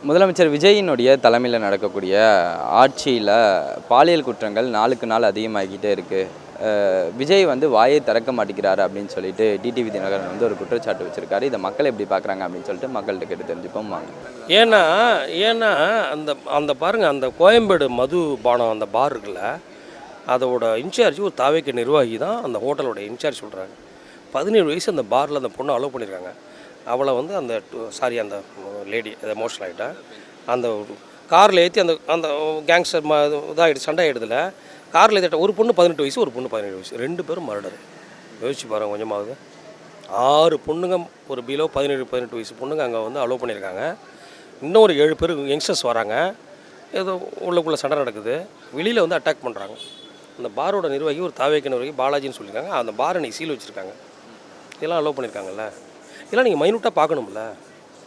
முதலமைச்சர் விஜயினுடைய தலைமையில் நடக்கக்கூடிய ஆட்சியில் பாலியல் குற்றங்கள் நாளுக்கு நாள் அதிகமாகிக்கிட்டே இருக்குது. விஜய் வந்து வாயை திறக்க மாட்டேங்கிறாரு அப்படின்னு சொல்லிட்டு டிடிவி தினகரன் வந்து ஒரு குற்றச்சாட்டு வச்சுருக்காரு. இதை மக்கள் எப்படி பார்க்குறாங்க அப்படின்னு சொல்லிட்டு மக்கள்கிட்ட கேட்டு தெரிஞ்சுப்போம் வாங்க. ஏன்னா ஏன்னா அந்த அந்த பாருங்கள், அந்த கோயம்பேடு மது பானம் அந்த பார் இருக்குல்ல, அதோட இன்சார்ஜ் ஒரு தாவேக்க நிர்வாகி தான் அந்த ஹோட்டலோட இன்சார்ஜ் சொல்கிறாங்க. 17 வயசு அந்த பாரில் அந்த பொண்ணை அலோவ் பண்ணியிருக்காங்க. அவளை வந்து அந்த அந்த லேடி எமோஷனல் ஆகிட்டா அந்த காரில் ஏற்றி அந்த அந்த கேங்ஸ்டர் இதாகிடுச்சு, சண்டை ஆகிடுதுல. காரில் ஏற்றிட்ட ஒரு பொண்ணு 18 வயசு, ஒரு பொண்ணு 17 வயசு, 2 பேரும் மர்டர். யோசிச்சு பாருங்கள் கொஞ்சமாவது. 6 பொண்ணுங்க ஒரு பிலோ 17-18 வயசு பொண்ணுங்க அங்கே வந்து அலோவ் பண்ணியிருக்காங்க. இன்னும் ஒரு 7 பேர் யங்ஸ்டர்ஸ் வராங்க. ஏதோ உள்ளுக்குள்ளே சண்டை நடக்குது. வெளியில் வந்து அட்டாக் பண்ணுறாங்க. அந்த பாரோட நிர்வாகி ஒரு தாவேக்க நிர்வாகி பாலாஜின்னு சொல்லியிருக்காங்க. அந்த பாரை இன்றைக்கி சீல் வச்சுருக்காங்க. இதெல்லாம் அலோவ் பண்ணியிருக்காங்கல்ல. இதெல்லாம் நீங்கள் மைனூட்டாக பார்க்கணும்ல.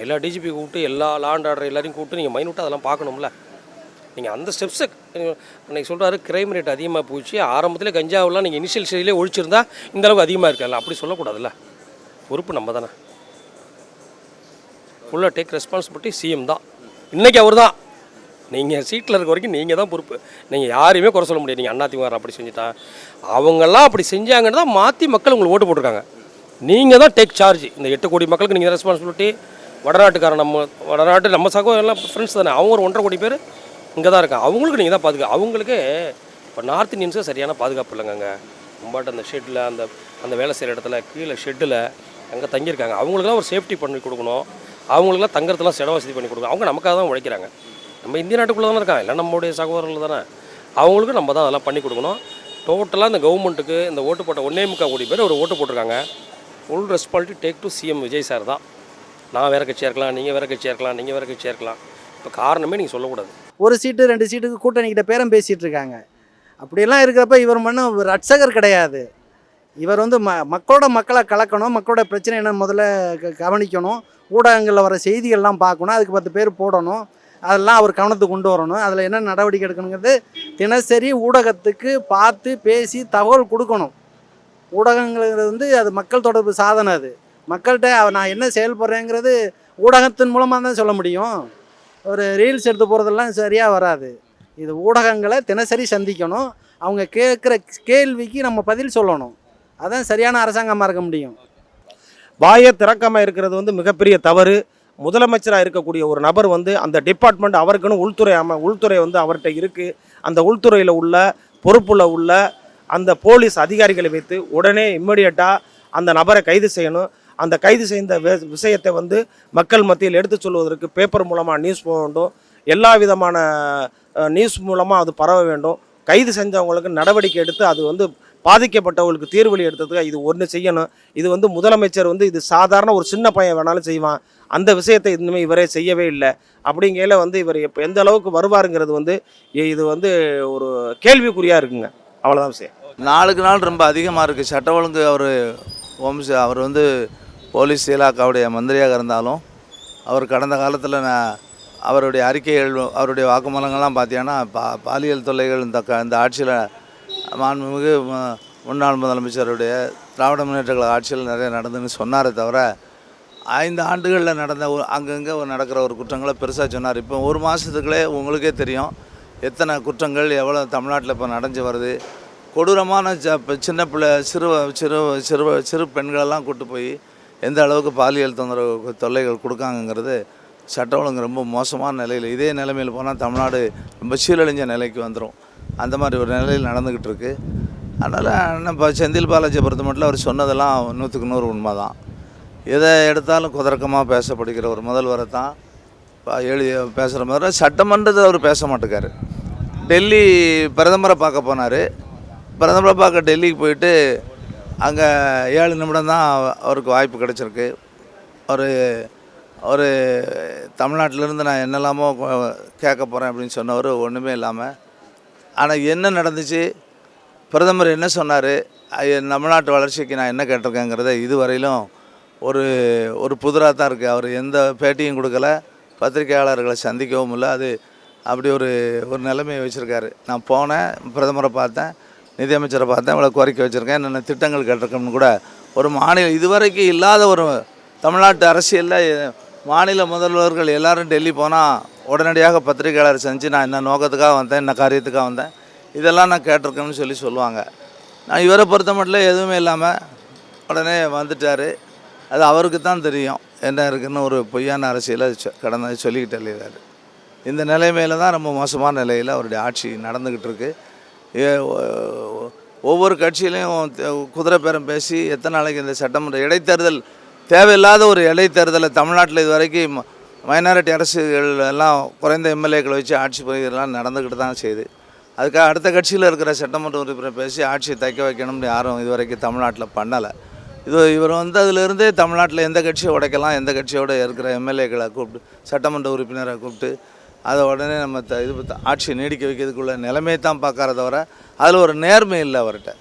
எல்லா டிஜிபி கூப்பிட்டு எல்லா லா அண்ட் ஆர்டர் எல்லாரையும் கூப்பிட்டு நீங்கள் மைனூட்டாக அதெல்லாம் பார்க்கணும்ல. நீங்கள் அந்த ஸ்டெப்ஸை அன்றைக்கி சொல்கிறாரு, கிரைம் ரேட் அதிகமாக போச்சு, ஆரம்பத்தில் கஞ்சாவெலாம் நீங்கள் இனிஷியல் ஸ்டேஜ்லேயே ஒழிச்சிருந்தா இந்தளவுக்கு அதிகமாக இருக்காதுல்ல. அப்படி சொல்லக்கூடாதுல்ல. பொறுப்பு நம்ம தானே. ஃபுல்லாக டேக் ரெஸ்பான்சிபிலிட்டி சிஎம் தான். இன்றைக்கி அவர் தான். நீங்கள் சீட்டில் இருக்க வரைக்கும் நீங்கள் தான் பொறுப்பு. நீங்கள் யாரையுமே குறை சொல்ல முடியாது. நீங்கள் அதிமுக அப்படி செஞ்சுட்டான், அவங்கெல்லாம் அப்படி செஞ்சாங்கன்னு தான் மாற்றி மக்கள் உங்களுக்கு ஓட்டு போட்டிருக்காங்க. நீங்கள் தான் டேக் சார்ஜ். இந்த 8 கோடி மக்களுக்கு நீங்கள் ரெஸ்பான்சிபிலிட்டி. வடநாட்டுக்காரன் வடநாட்டு நம்ம சகோதரர் எல்லாம் ஃப்ரெண்ட்ஸ் தானே. அவங்க ஒரு 1.5 கோடி பேர் இங்கே தான் இருக்காங்க. அவங்களுக்கு நீங்கள் தான் பாதுகாப்பு. அவங்களுக்கு இப்போ நார்த் இந்தியன்ஸுக்கு சரியான பாதுகாப்பு இல்லைங்க. ரொம்பாட்டு அந்த ஷெட்டில் அந்த வேலை செய்கிற இடத்துல கீழே ஷெட்டில் அங்கே தங்கியிருக்காங்க. அவங்களுக்குலாம் ஒரு சேஃப்டி பண்ணி கொடுக்கணும். அவங்களுக்குலாம் தங்குறதுலாம் இட வசதி பண்ணி கொடுக்கணும். அவங்க நமக்காக தான் உழைக்கிறாங்க. நம்ம இந்திய நாட்டுக்குள்ளே தானே இருக்காங்க. இல்லை நம்மளுடைய சகோதரர்கள் தானே. அவங்களுக்கு நம்ம தான் அதெல்லாம் பண்ணி கொடுக்கணும். டோட்டலாக இந்த கவர்மெண்ட்டுக்கு இந்த ஓட்டு போட்ட 1.25 கோடி பேர் ஒரு ஓட்டு போட்டிருக்காங்க. Full responsibility take to CM Vijay sir தான். நான் வேறு கட்சியாக இருக்கலாம், நீங்கள் வேறு கட்சியாக இருக்கலாம், நீங்கள் வேறு கட்சியாக இருக்கலாம். இப்போ காரணமே நீங்கள் சொல்லக்கூடாது. ஒரு சீட்டு 2 சீட்டுக்கு கூட்டணிக்கிட்ட பேரம் பேசிகிட்டு இருக்காங்க. அப்படியெல்லாம் இருக்கிறப்ப இவர் மண்ணும் ஒரு ரட்சகர் கிடையாது. இவர் வந்து மக்களோட மக்களை கலக்கணும், மக்களோட பிரச்சனை என்னன்னு முதல்ல கவனிக்கணும், ஊடகங்களில் வர செய்திகள்லாம் பார்க்கணும், அதுக்கு 10 பேர் போடணும், அதெல்லாம் அவர் கவனத்துக்கு கொண்டு வரணும். அதில் என்ன நடவடிக்கை எடுக்கணுங்கிறது தினசரி ஊடகத்துக்கு பார்த்து பேசி தகவல் கொடுக்கணும். ஊடகங்கிறது வந்து அது மக்கள் தொடர்பு சாதனம். அது மக்கள்கிட்ட நான் என்ன செயல்படுறேங்கிறது ஊடகத்தின் மூலமாக தான் சொல்ல முடியும். ஒரு ரீல்ஸ் எடுத்து போகிறதெல்லாம் சரியாக வராது. இது ஊடகங்களை தினசரி சந்திக்கணும். அவங்க கேட்குற கேள்விக்கு நம்ம பதில் சொல்லணும். அதான் சரியான அரசாங்கமாக இருக்க முடியும். வாயை திறக்காமல் இருக்கிறது வந்து மிகப்பெரிய தவறு. முதலமைச்சராக இருக்கக்கூடிய ஒரு நபர் வந்து அந்த டிபார்ட்மெண்ட் அவருக்குன்னு உள்துறை வந்து அவர்கிட்ட இருக்குது. அந்த உள்துறையில் உள்ள பொறுப்புள்ள உள்ள அந்த போலீஸ் அதிகாரிகளை வைத்து உடனே இம்மிடியட்டாக அந்த நபரை கைது செய்யணும். அந்த கைது செய்த விஷயத்தை வந்து மக்கள் மத்தியில் எடுத்து சொல்வதற்கு பேப்பர் மூலமாக நியூஸ் போக வேண்டும். எல்லா விதமான நியூஸ் மூலமாக அது பரவ வேண்டும். கைது செஞ்சவங்களுக்கு நடவடிக்கை எடுத்து அது வந்து பாதிக்கப்பட்டவர்களுக்கு தீர்வழி எடுத்ததுக்கு இது ஒன்று செய்யணும். இது வந்து முதலமைச்சர் வந்து இது சாதாரண ஒரு சின்ன பையன் வேணாலும் செய்வான். அந்த விஷயத்தை இன்னுமே இவரே செய்யவே இல்லை. அப்படிங்கையில் வந்து இவர் இப்போ எந்த அளவுக்கு வருவாருங்கிறது வந்து இது வந்து ஒரு கேள்விக்குறியாக இருக்குங்க. அவ்வளோதான் விஷயம். நாளுக்கு நாள் ரொம்ப அதிகமாக இருக்குது. சட்ட ஒழுங்கு அவர் வந்து போலீஸ் இலாக்காவுடைய மந்திரியாக இருந்தாலும் அவர் கடந்த காலத்தில் அவருடைய அறிக்கைகள் அவருடைய வாக்குமூலங்கள்லாம் பார்த்தீங்கன்னா பாலியல் தொல்லைகள் இந்த ஆட்சியில் மாண்புமிகு முன்னாள் முதலமைச்சருடைய திராவிட முன்னேற்ற கழக ஆட்சியில் நிறைய நடந்துன்னு சொன்னாரே தவிர 5 ஆண்டுகளில் நடந்த அங்கங்கே நடக்கிற ஒரு குற்றங்களை பெருசாக சொன்னார். இப்போ ஒரு மாதத்துக்குள்ளே உங்களுக்கே தெரியும் எத்தனை குற்றங்கள் எவ்வளோ தமிழ்நாட்டில் இப்போ நடந்து வருது. கொடூரமான சின்ன பிள்ளை சிறு பெண்களெல்லாம் கூட்டு போய் எந்த அளவுக்கு பாலியல் தொல்லைகள் கொடுக்காங்கங்கிறது சட்ட ஒழுங்கு ரொம்ப மோசமான நிலையில். இதே நிலைமையில் போனால் தமிழ்நாடு ரொம்ப சீரழிஞ்ச நிலைக்கு வந்துடும். அந்த மாதிரி ஒரு நிலையில் நடந்துக்கிட்டு இருக்குது. அதனால் இப்போ செந்தில் பாலாஜியை பொறுத்த மட்டும் அவர் சொன்னதெல்லாம் 100க்கு 100 உண்மை தான். எதை எடுத்தாலும் குதர்க்கமாக பேசப்படுகிற ஒரு முதல்வரை தான் பேசுகிற மாதிரி சட்டமன்றத்தில் அவர் பேச மாட்டேக்கார். டெல்லி பிரதமரை பார்க்க போனார். பிரதமரை பார்க்க டெல்லிக்கு போயிட்டு அங்கே 7 நிமிடம் தான் அவருக்கு வாய்ப்பு கிடச்சிருக்கு. ஒரு தமிழ்நாட்டிலேருந்து நான் என்னெல்லாமோ கேட்க போகிறேன் அப்படின்னு சொன்னவர் ஒன்றுமே இல்லாமல். ஆனால் என்ன நடந்துச்சு, பிரதமர் என்ன சொன்னார், தமிழ்நாட்டு வளர்ச்சிக்கு நான் என்ன கேட்டிருக்கேங்கிறத இதுவரையிலும் ஒரு புதிராக தான் இருக்குது. அவர் எந்த பேட்டியும் கொடுக்கல, பத்திரிகையாளர்களை சந்திக்கவும் இல்லை. அது அப்படி ஒரு நிலைமையை வச்சுருக்காரு. நான் போனேன், பிரதமரை பார்த்தேன், நிதியமைச்சரை பார்த்தேன், இவ்வளோ கோரிக்கை வச்சுருக்கேன், என்னென்ன திட்டங்கள் கேட்டிருக்கேன்னு கூட ஒரு மாநிலம் இதுவரைக்கும் இல்லாத ஒரு தமிழ்நாட்டு அரசியலில் மாநில முதல்வர்கள் எல்லாரும் டெல்லி போனால் உடனடியாக பத்திரிகையாளர் செஞ்சு நான் என்ன நோக்கத்துக்காக வந்தேன், என்ன காரியத்துக்காக வந்தேன், இதெல்லாம் நான் கேட்டிருக்கேன்னு சொல்லுவாங்க. நான் இவரை பொறுத்த மட்டும் எதுவுமே இல்லாமல் உடனே வந்துட்டார். அது அவருக்கு தான் தெரியும் என்ன இருக்குன்னு. ஒரு பொய்யான அரசியலை கடந்த சொல்லிக்கிட்டு இல்லையாரு. இந்த நிலைமையில் தான் ரொம்ப மோசமான நிலையில் அவருடைய ஆட்சி நடந்துக்கிட்டு இருக்கு. ஒவ்வொரு கட்சியிலையும் குதிரை பேரம் பேசி எத்தனை நாளைக்கு இந்த சட்டமன்ற இடைத்தேர்தல், தேவையில்லாத ஒரு இடைத்தேர்தலை தமிழ்நாட்டில் இது வரைக்கும் மைனாரிட்டி அரசுகள் எல்லாம் குறைந்த எம்எல்ஏக்களை வச்சு ஆட்சி புரிகிறதெல்லாம் நடந்துக்கிட்டு தான் செய்யுது. அதுக்காக அடுத்த கட்சியில் இருக்கிற சட்டமன்ற உறுப்பினர் பேசி ஆட்சியை தைக்க வைக்கணும்னு யாரும் இது வரைக்கும் தமிழ்நாட்டில் பண்ணலை. இவர் அதிலிருந்தே தமிழ்நாட்டில் எந்த கட்சியை உடைக்கலாம், எந்த கட்சியோடு இருக்கிற எம்எல்ஏக்களை கூப்பிட்டு சட்டமன்ற உறுப்பினரை கூப்பிட்டு அதை உடனே நம்ம ஆட்சியை நீடிக்க வைக்கிறதுக்குள்ள நிலைமையை தான் பார்க்காத தவிர அதில் ஒரு நேர்மை இல்லை அவர்கிட்ட.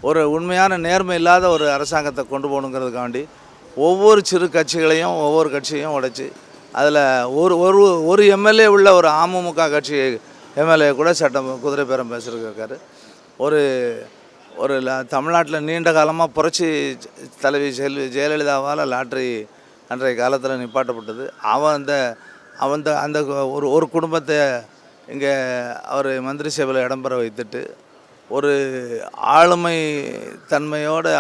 ஒரு உண்மையான நேர்மை இல்லாத ஒரு அரசாங்கத்தை கொண்டு போகணுங்கிறதுக்காண்டி ஒவ்வொரு சிறு கட்சிகளையும் ஒவ்வொரு கட்சியையும் உடைச்சி அதில் ஒரு எம்எல்ஏ உள்ள ஒரு அமமுக கட்சி எம்எல்ஏ கூட குதிரை பேரம் பேசியிருக்காரு. ஒரு தமிழ்நாட்டில் நீண்ட காலமாக புரட்சி தலைவி ஜெயலலிதாவால் லாட்ரி அன்றைய காலத்தில் நிப்பாட்டப்பட்டது. அந்த ஒரு குடும்பத்தை இங்கே அவர் மந்திரி சபையில் இடம்பெற வைத்துட்டு ஒரு ஆளுமை தன்மையோடு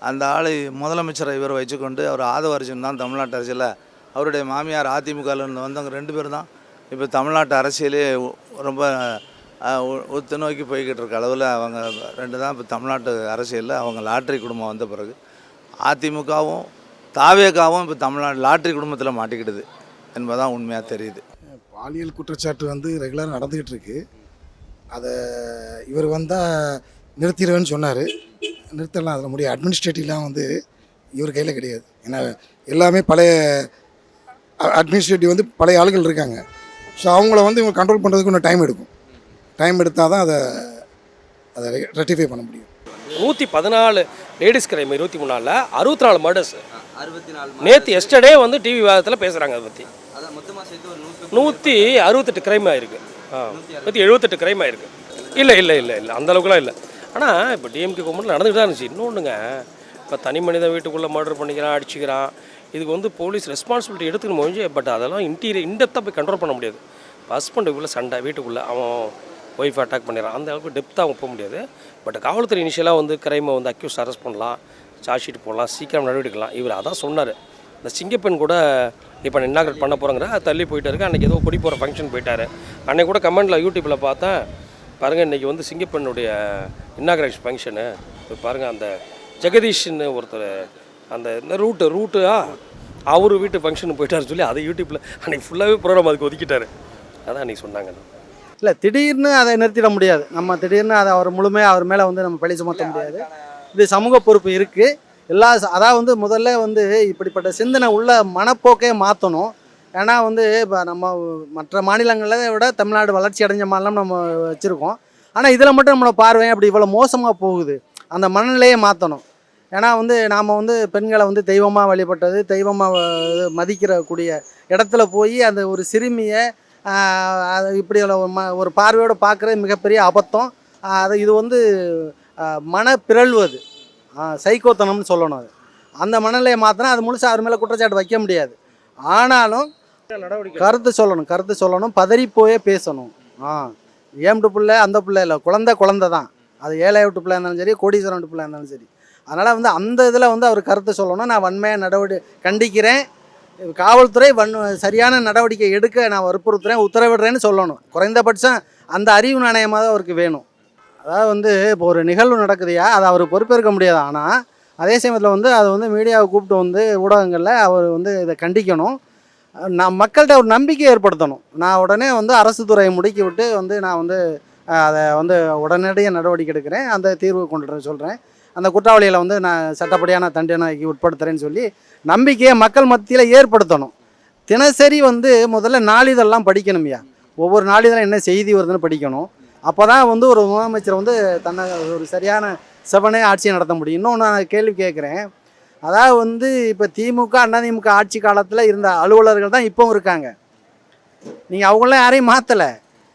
அந்த ஆளை முதலமைச்சரை இவர் வச்சுக்கொண்டு அவர் ஆதவ அர்ஜுன் தான் தமிழ்நாட்டு அரசியலில், அவருடைய மாமியார் அதிமுகலேருந்து வந்தவங்க 2 பேர் தான் இப்போ தமிழ்நாட்டு அரசியலே ரொம்ப ஒத்து நோக்கி போய்கிட்டு இருக்க அளவில் அவங்க 2 தான் இப்போ தமிழ்நாட்டு அரசியலில். அவங்க லாட்ரி குடும்பம் வந்த பிறகு அதிமுகவும் தாவேகாவும் இப்போ தமிழ்நாடு லாட்ரி குடும்பத்தில் மாட்டிக்கிடுது என்பதான் உண்மையாக தெரியுது. பாலியல் குற்றச்சாட்டு ரெகுலராக நடந்துக்கிட்டு இருக்கு. அதை இவர் வந்தால் நிறுத்திடுவேன்னு சொன்னார். நிறுத்தலாம், அதில் முடியும். அட்மினிஸ்ட்ரேட்டிவ்லாம் இவர் கையில் கிடையாது. ஏன்னா எல்லாமே பழைய அட்மினிஸ்ட்ரேட்டிவ் பழைய ஆளுகள் இருக்காங்க. ஸோ அவங்கள இவங்க கண்ட்ரோல் பண்ணுறதுக்கு இன்னும் டைம் எடுக்கும். டைம் எடுத்தால் தான் அதை ரெக்டிஃபை பண்ண முடியும். 114 லேடிஸ் கிரைம் 23 நாளில் 64 மர்டர்ஸ். நேற்று எஸ்டர்டே டிவி விவாதத்தில் பேசுகிறாங்க. அதை பற்றி 168 கிரைம் ஆயிருக்கு. 178 கிரைம் ஆயிருக்கு. இல்லை இல்லை இல்லை இல்லை அந்த அளவுக்குலாம் இல்லை. ஆனால் இப்போ டிஎம்கே கவர்மெண்ட் நடந்துகிட்டு தான் இருந்துச்சு. இன்னொன்றுங்க, இப்போ தனி மனிதன் வீட்டுக்குள்ளே மர்டர் பண்ணிக்கிறான், அடிச்சுக்கிறான். இதுக்கு போலீஸ் ரெஸ்பான்சிபிலிட்டி எடுத்துக்கணும் முடிஞ்சு. பட் அதெல்லாம் இன்டெப்த்தாக போய் கண்ட்ரோல் பண்ண முடியாது. ஹஸ்பண்டுக்குள்ளே சண்டை, வீட்டுக்குள்ளே அவன் ஒய்ஃப் அட்டாக் பண்ணிடுறான், அந்த அளவுக்கு டெப்த்தாக அவங்க போக முடியாது. பட் காவல்துறை இனிஷியலாக கிரைமை அக்யூஸ் அரெஸ்ட் பண்ணலாம், சார்ஜ் ஷீட் போடலாம், சீக்கிரம் நடவடிக்கலாம். இவர் அதான் சொன்னார். இந்த சிங்கப்பெண் கூட இப்போ நான் இன்னாக்ரேட் பண்ண போகிறேங்கிற அது தள்ளி போயிட்டு இருக்கு. அன்றைக்கி ஏதோ கொடி போகிற ஃபங்க்ஷன் போயிட்டார். அன்றைக்கி கூட கமெண்டில் யூடியூப்பில் பார்த்தேன் பாருங்கள், இன்றைக்கி சிங்கப்பெண்ணுடைய இன்னாக்ரேஷன் ஃபங்க்ஷனு பாருங்கள். அந்த ஜெகதீஷ்னு ஒருத்தர் அந்த ரூட்டு அவர் வீட்டு ஃபங்க்ஷனுக்கு போயிட்டாருன்னு சொல்லி அதை யூடியூப்பில் அன்றைக்கி ஃபுல்லாகவே ப்ரோக்ராம் அதுக்கு ஒதுக்கிட்டார். அதான் அன்றைக்கி சொன்னாங்க. இல்லை, திடீர்னு அதை நிறுத்திட முடியாது. நம்ம திடீர்னு அதை அவர் முழுமையாக அவர் மேலே நம்ம பழி சுமத்த முடியாது. இது சமூக பொறுப்பு இருக்குது. அதாவது முதல்ல இப்படிப்பட்ட சிந்தனை உள்ள மனப்போக்கே மாற்றணும். ஏன்னா இப்போ நம்ம மற்ற மாநிலங்களை விட தமிழ்நாடு வளர்ச்சி அடைஞ்ச மாநிலம் நம்ம வச்சுருக்கோம். ஆனால் இதில் மட்டும் நம்மளோட பார்வை அப்படி இவ்வளோ மோசமாக போகுது. அந்த மனநிலையை மாற்றணும். ஏன்னா நாம் பெண்களை தெய்வமாக வழிபட்டது, தெய்வமாக மதிக்கிறக்கூடிய இடத்துல போய் அந்த ஒரு சிறுமியை அது இப்படி ஒரு பார்வையோடு பார்க்குறது மிகப்பெரிய அபத்தம். இது மனப்பிறழ்வு, அது சைக்கோத்தனம்னு சொல்லணும். அது அந்த மனநிலையை மாற்றினா அது முழுசாக அவர் மேலே குற்றச்சாட்டு வைக்க முடியாது. ஆனாலும் கருத்து சொல்லணும், பதறி போயே பேசணும். ஏம்டு பிள்ளை அந்த பிள்ளை இல்லை, குழந்தை தான். அது ஏழை விட்டு பிள்ளை இருந்தாலும் சரி, கோடீஸ்வரன் விட்டு பிள்ளை இருந்தாலும் சரி. அதனால் அந்த இதில் அவர் கருத்து சொல்லணும். நான் வன்மையாக நடவடிக்கை கண்டிக்கிறேன், காவல்துறை சரியான நடவடிக்கை எடுக்க நான் வற்புறுத்துறேன், உத்தரவிடுறேன்னு சொல்லணும். குறைந்தபட்சம் அந்த அறிவு நாணயமாக தான் அவருக்கு வேணும். அதாவது இப்போ ஒரு நிகழ்வு நடக்குதுயா, அதை அவர் பொறுப்பேற்க முடியாது. ஆனால் அதே சமயத்தில் அதை மீடியாவை கூப்பிட்டு ஊடகங்களில் அவர் இதை கண்டிக்கணும். நான் மக்கள்கிட்ட ஒரு நம்பிக்கை ஏற்படுத்தணும். நான் உடனே அரசு துறையை முடுக்கி விட்டு நான் அதை உடனடியாக நடவடிக்கை எடுக்கிறேன், அந்த தீர்வு கொண்டு சொல்கிறேன், அந்த குற்றவாளிகளை நான் சட்டப்படியான தண்டனைக்கு உட்படுத்துகிறேன்னு சொல்லி நம்பிக்கையை மக்கள் மத்தியில் ஏற்படுத்தணும். தினசரி முதல்ல நாளிதழெல்லாம் படிக்கணும்யா. ஒவ்வொரு நாளிதழும் என்ன செய்தி வருதுன்னு படிக்கணும். அப்போ தான் ஒரு முதலமைச்சர் தன்னை ஒரு சரியான செவனே ஆட்சியை நடத்த முடியும். இன்னொன்று நான் கேள்வி கேட்குறேன். அதாவது இப்போ திமுக அதிமுக ஆட்சி காலத்தில் இருந்த அலுவலர்கள் தான் இப்போவும் இருக்காங்க. நீங்கள் அவங்களாம் யாரையும் மாற்றலை.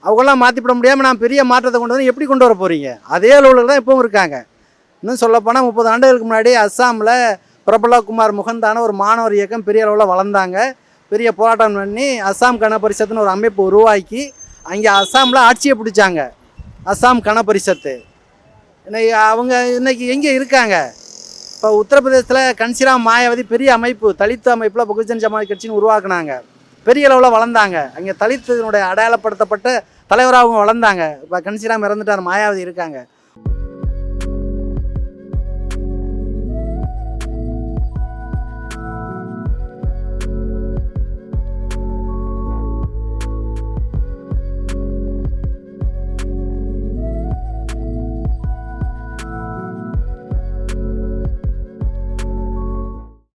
அவங்களாம் மாற்றிவிட முடியாமல் நான் பெரிய மாற்றத்தை கொண்டு எப்படி கொண்டு வர போகிறீங்க? அதே அலுவலர்கள் தான் இப்போவும் இருக்காங்க. இன்னும் சொல்லப்போனால் 30 ஆண்டுகளுக்கு முன்னாடி அஸ்ஸாமில் பிரபலகுமார் முகந்தான ஒரு மாணவர் இயக்கம் பெரிய அளவில் வளர்ந்தாங்க. பெரிய போராட்டம் பண்ணி அஸ்ஸாம் கண பரிஷத்துன்னு ஒரு அமைப்பு உருவாக்கி அங்கே அஸ்ஸாமில் ஆட்சியை பிடிச்சாங்க. அஸ்ஸாம் கண பரிஷத்து இன்னைக்கு அவங்க இன்னைக்கு எங்கே இருக்காங்க? இப்போ உத்தரப்பிரதேசத்தில் கன்சிராம் மாயாவதி பெரிய அமைப்பு தலித் அமைப்பில் பகுஜன் சமாஜ் கட்சின்னு உருவாக்குனாங்க. பெரிய அளவில் வளர்ந்தாங்க. அங்கே தலித்தினுடைய அடையாளப்படுத்தப்பட்ட தலைவராக அவங்க வளர்ந்தாங்க. இப்போ கன்சிராம் இறந்துட்டார், மாயாவதி இருக்காங்க.